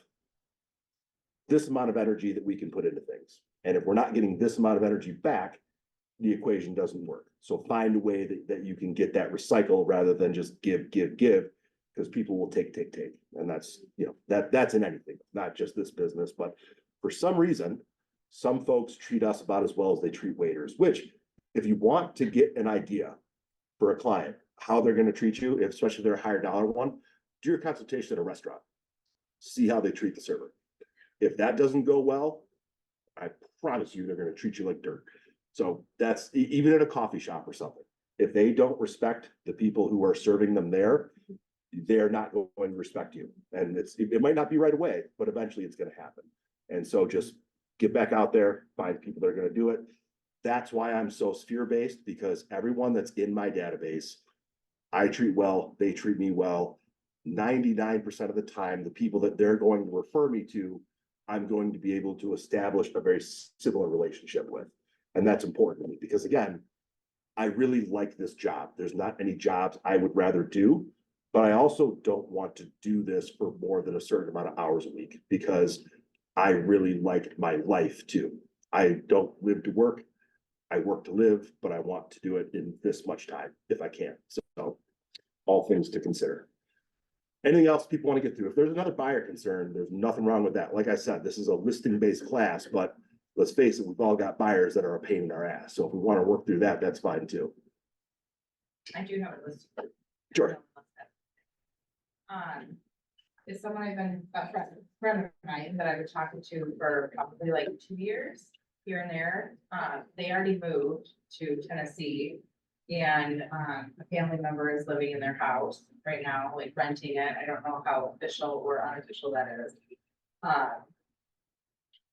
this amount of energy that we can put into things. And if we're not getting this amount of energy back, the equation doesn't work. So find a way that you can get that recycle, rather than just give, because people will take. And that's, that's in anything, not just this business. But for some reason, some folks treat us about as well as they treat waiters, which, if you want to get an idea for a client, how they're going to treat you, especially if they're a higher dollar one, do your consultation at a restaurant. See how they treat the server. If that doesn't go well, I promise you they're going to treat you like dirt. So that's even at a coffee shop or something. If they don't respect the people who are serving them there, they're not going to respect you. And it might not be right away, but eventually it's going to happen. And so just get back out there, find people that are going to do it. That's why I'm so sphere-based, because everyone that's in my database, I treat well, they treat me well. 99% of the time, the people that they're going to refer me to, I'm going to be able to establish a very similar relationship with. And that's important to me, because again, I really like this job. There's not any jobs I would rather do, but I also don't want to do this for more than a certain amount of hours a week, because I really like my life too. I don't live to work. I work to live, but I want to do it in this much time if I can. So all things to consider. Anything else people want to get through? If there's another buyer concern, there's nothing wrong with that. Like I said, this is a listing-based class, but let's face it, we've all got buyers that are a pain in our ass. So if we want to work through that, that's fine too. I do have a list. Sure. Is someone I've been, a friend of mine that I've been talking to for probably like 2 years here and there. They already moved to Tennessee, and a family member is living in their house right now, like renting it. I don't know how official or unofficial that is.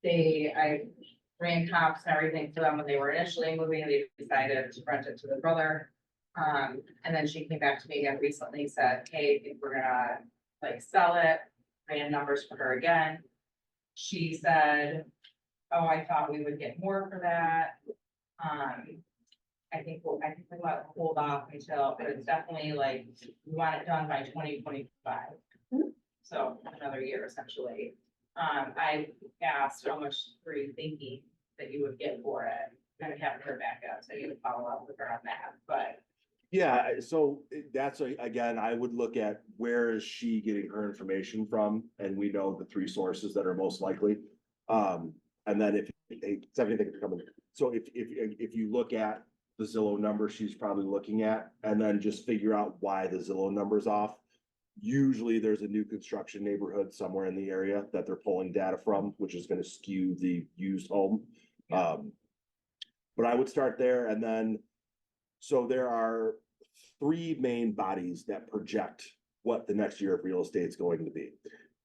I ran comps and everything for them when they were initially moving. They decided to rent it to the brother. And then she came back to me again recently, said, hey, I think we're gonna like sell it, ran numbers for her again. She said, oh, I thought we would get more for that. I think we want to hold off until, but it's definitely like, we want it done by 2025. So another year essentially. I asked how much were you thinking that you would get for it? And I haven't heard back yet, so I need to follow up with her on that, but. Yeah, so that's again, I would look at where is she getting her information from, and we know the 3 sources that are most likely. And then if 70 things are coming, so if you look at the Zillow number she's probably looking at, and then just figure out why the Zillow number's off. Usually there's a new construction neighborhood somewhere in the area that they're pulling data from, which is going to skew the used home. But I would start there, and then so there are 3 main bodies that project what the next year of real estate is going to be.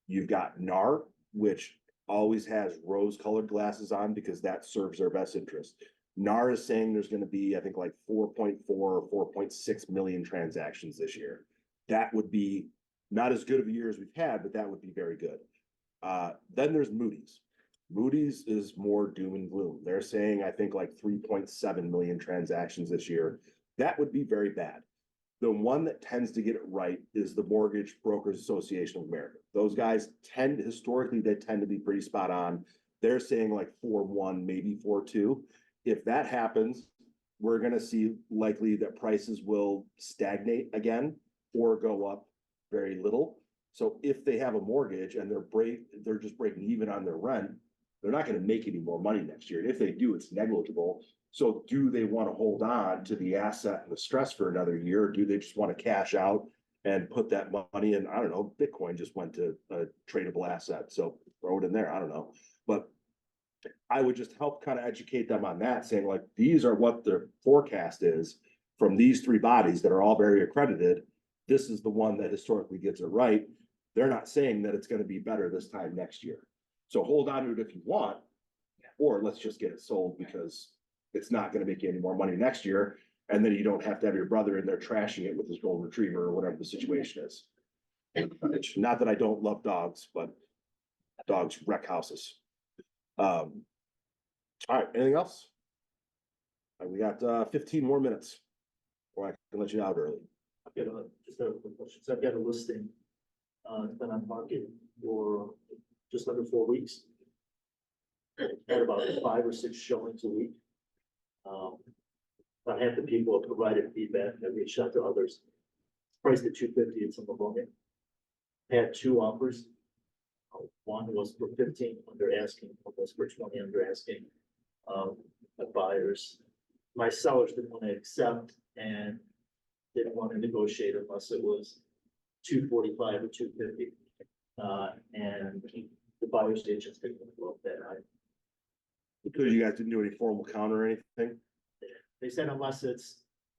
You've got NAR, which always has rose-colored glasses on because that serves their best interest. NAR is saying there's going to be, I think, like 4.4 or 4.6 million transactions this year. That would be not as good of a year as we've had, but that would be very good. Then there's Moody's. Moody's is more doom and gloom. They're saying, I think, like 3.7 million transactions this year. that would be very bad. The one that tends to get it right is the Mortgage Brokers Association of America. Those guys historically, they tend to be pretty spot on. They're saying like 4.1, maybe 4.2. If that happens, we're gonna see likely that prices will stagnate again or go up very little. So if they have a mortgage and they're just breaking even on their rent, they're not gonna make any more money next year. If they do, it's negligible. So do they want to hold on to the asset and the stress for another year? Or do they just want to cash out and put that money in? I don't know. Bitcoin just went to a tradable asset. So throw it in there. I don't know. But I would just help kind of educate them on that, saying like, these are what their forecast is from these three bodies that are all very accredited. This is the one that historically gets it right. They're not saying that it's going to be better this time next year. So hold on to it if you want, or let's just get it sold because it's not gonna make you any more money next year, and then you don't have to have your brother in there trashing it with his golden retriever or whatever the situation is. Not that I don't love dogs, but dogs wreck houses. All right, anything else? We got 15 more minutes, or I can let you out early. I've got just a quick question. So I've got a listing, it's been on market for just under 4 weeks. Had about 5 or 6 showings a week. About half the people have provided feedback. I reached out to others. Priced at $250 in some of them. Had 2 offers. One was for 15 under asking, one was for 20 under asking. The buyers, my sellers didn't want to accept and didn't want to negotiate unless it was 245 or 250. And the buyer's agents didn't want to go up that high. Because you guys didn't do any formal count or anything? They said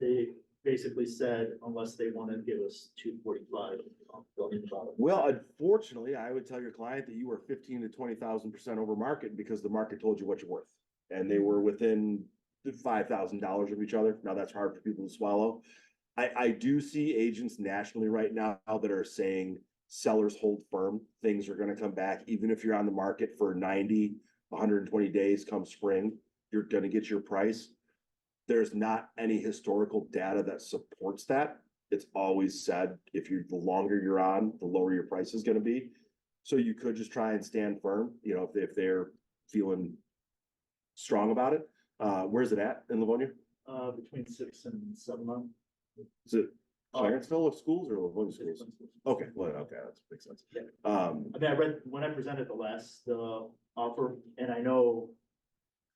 they basically said unless they want to give us 245. Well, unfortunately, I would tell your client that you were 15 to 20,000% over market because the market told you what you're worth. And they were within $5,000 of each other. Now that's hard for people to swallow. I do see agents nationally right now that are saying sellers hold firm. Things are going to come back. Even if you're on the market for 90, 120 days come spring, you're going to get your price. There's not any historical data that supports that. It's always said, the longer you're on, the lower your price is going to be. So you could just try and stand firm, if they're feeling strong about it. Where's it at in Livonia? Between 6 and 7 months. Is it Clarenceville of schools or Livonia schools? Okay, well, okay, that makes sense. Yeah. I mean, I read when I presented the last offer, and I know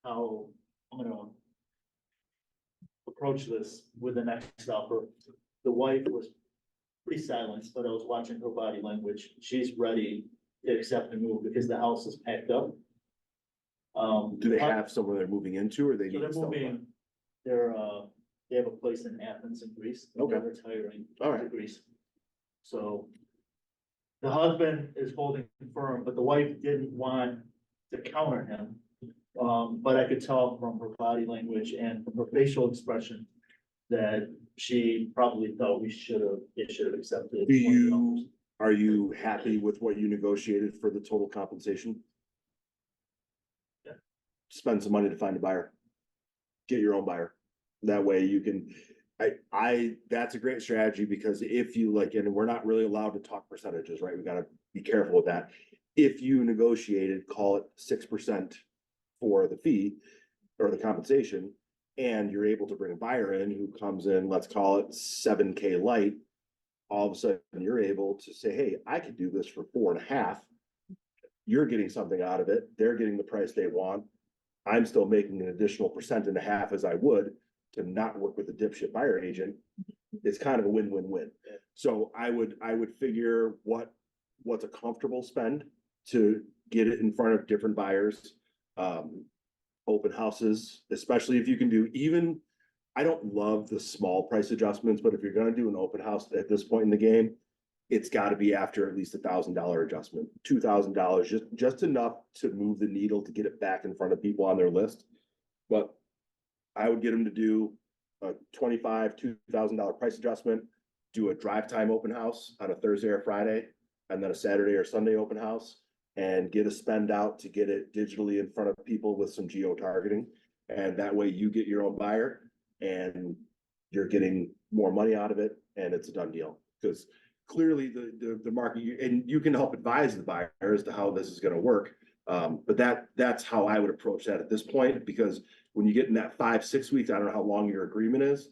how I'm gonna approach this with the next offer. The wife was pretty silenced, but I was watching her body language. She's ready to accept and move because the house is packed up. Do they have somewhere they're moving into, or they So need they're stuff? moving, they have a place in Athens in Greece. Okay. They're retiring All to right. Greece. So the husband is holding firm, but the wife didn't want to counter him. But I could tell from her body language and from her facial expression that she probably thought they should have accepted. Are you happy with what you negotiated for the total compensation? Yeah. Spend some money to find a buyer. Get your own buyer. That way you can, that's a great strategy because if you and we're not really allowed to talk percentages, right? We gotta be careful with that. If you negotiated, call it 6% for the fee or the compensation, and you're able to bring a buyer in who comes in, let's call it 7K light, all of a sudden you're able to say, hey, I could do this for 4.5. You're getting something out of it. They're getting the price they want. I'm still making an additional 1.5% as I would to not work with a dipshit buyer agent. It's kind of a win-win-win. So I would figure what's a comfortable spend to get it in front of different buyers. Open houses, especially if you can do I don't love the small price adjustments, but if you're going to do an open house at this point in the game, it's got to be after at least $1,000 adjustment, $2,000, just enough to move the needle to get it back in front of people on their list. But I would get them to do a $2,500, $2,000 price adjustment, do a drive time open house on a Thursday or Friday, and then a Saturday or Sunday open house, and get a spend out to get it digitally in front of people with some geo targeting. And that way you get your own buyer and you're getting more money out of it and it's a done deal. Because clearly the market, and you can help advise the buyer as to how this is gonna work. But that's how I would approach that at this point, because when you get in that 5-6 weeks, I don't know how long your agreement is.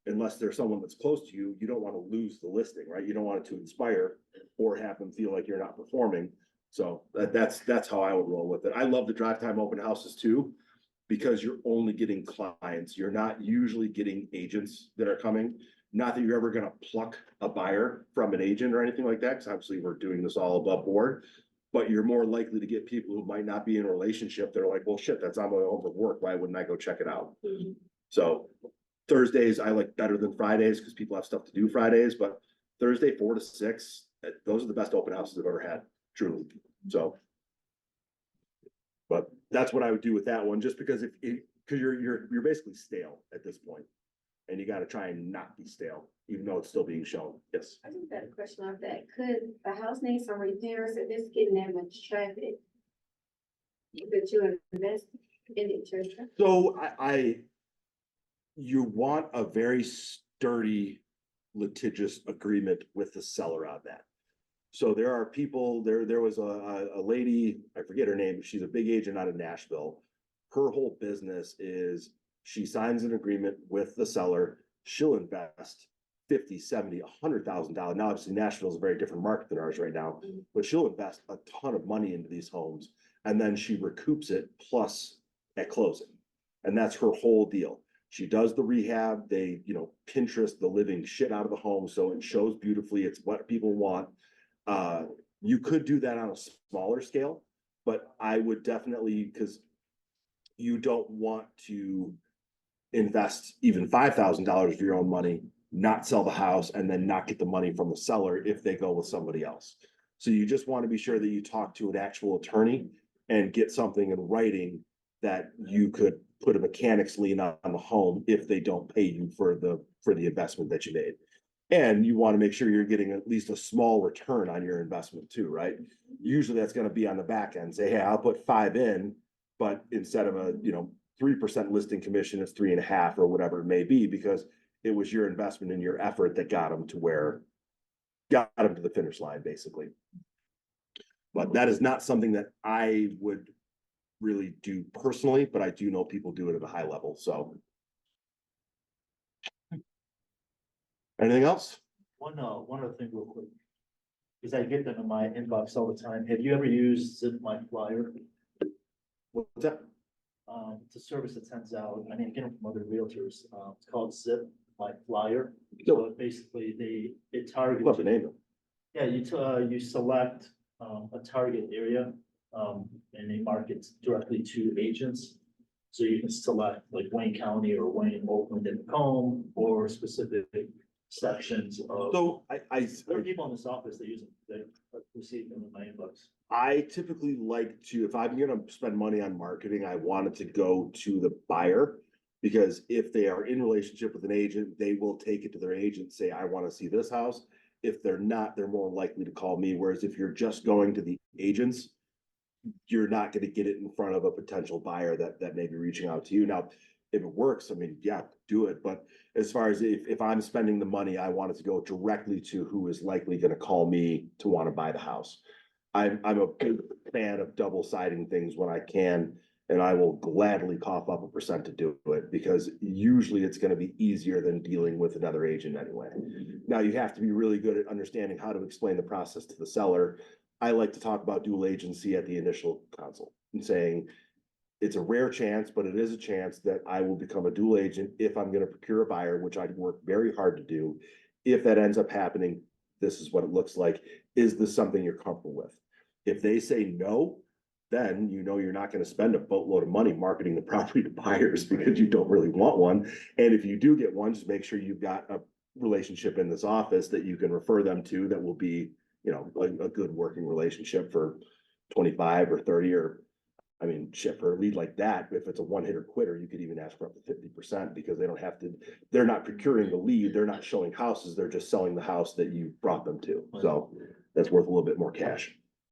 Unless there's someone that's close to you, you don't want to lose the listing, right? You don't want it to expire or have them feel like you're not performing. So that's how I would roll with it. I love the drive time open houses too, because you're only getting clients. You're not usually getting agents that are coming. Not that you're ever gonna pluck a buyer from an agent or anything like that, because obviously we're doing this all above board. But you're more likely to get people who might not be in a relationship. They're like, well, shit, that's on my own for work. Why wouldn't I go check it out? So Thursdays, I like better than Fridays because people have stuff to do Fridays, but Thursday, 4 to 6, those are the best open houses I've ever had, truly. So. But that's what I would do with that one, just because because you're basically stale at this point. And you gotta try and not be stale, even though it's still being shown. Yes. I just got a question on that. Could the house need some repairs if it's getting that much traffic? That you invest in it, Trisha? So you want a very sturdy litigious agreement with the seller on that. So there are people, there was a lady, I forget her name, she's a big agent out of Nashville. Her whole business is she signs an agreement with the seller, she'll invest $50, $70, $100,000. Now, obviously Nashville is a very different market than ours right now, but she'll invest a ton of money into these homes and then she recoups it plus at closing. And that's her whole deal. She does the rehab, they, Pinterest the living shit out of the home so it shows beautifully, it's what people want. You could do that on a smaller scale, but I would definitely, because you don't want to invest even $5,000 of your own money, not sell the house, and then not get the money from the seller if they go with somebody else. So you just want to be sure that you talk to an actual attorney and get something in writing that you could put a mechanics lien on the home if they don't pay you for the investment that you made. And you want to make sure you're getting at least a small return on your investment too, right? Usually that's going to be on the back end. Say, hey, I'll put 5 in, but instead of a 3% listing commission, it's 3.5 or whatever it may be, because it was your investment and your effort that got them to the finish line, basically. But that is not something that I would really do personally, but I do know people do it at a high level. So anything else? One other thing real quick. Because I get them in my inbox all the time. Have you ever used Zip My Flyer? What's that? It's a service that sends out, I get them from other realtors. It's called Zip My Flyer. No. So basically it targets. Love the name. Yeah, you select a target area, and they market directly to agents. So you can select like Wayne County or Wayne, Oakland, and Macomb, or specific sections of. So There are people in this office that use them, that receive them in my inbox. I typically like to, if I'm gonna spend money on marketing, I want it to go to the buyer. Because if they are in relationship with an agent, they will take it to their agent, say, I want to see this house. If they're not, they're more likely to call me. Whereas if you're just going to the agents, you're not going to get it in front of a potential buyer that may be reaching out to you. Now, if it works, I mean, yeah, do it. But as far as if I'm spending the money, I want it to go directly to who is likely going to call me to want to buy the house. I'm a big fan of double siding things when I can, and I will gladly cough up 1% to do it, because usually it's going to be easier than dealing with another agent anyway. Now, you have to be really good at understanding how to explain the process to the seller. I like to talk about dual agency at the initial consult and saying, it's a rare chance, but it is a chance that I will become a dual agent if I'm going to procure a buyer, which I'd work very hard to do. If that ends up happening, this is what it looks like. Is this something you're comfortable with? If they say no, then you're not going to spend a boatload of money marketing the property to buyers, because you don't really want one. And if you do get one, just make sure you've got a relationship in this office that you can refer them to that will be, a good working relationship for 25 or 30, or shit, for a lead like that, if it's a one-hitter quitter, you could even ask for up to 50%, because they're not procuring the lead, they're not showing houses, they're just selling the house that you brought them to. So that's worth a little bit more cash.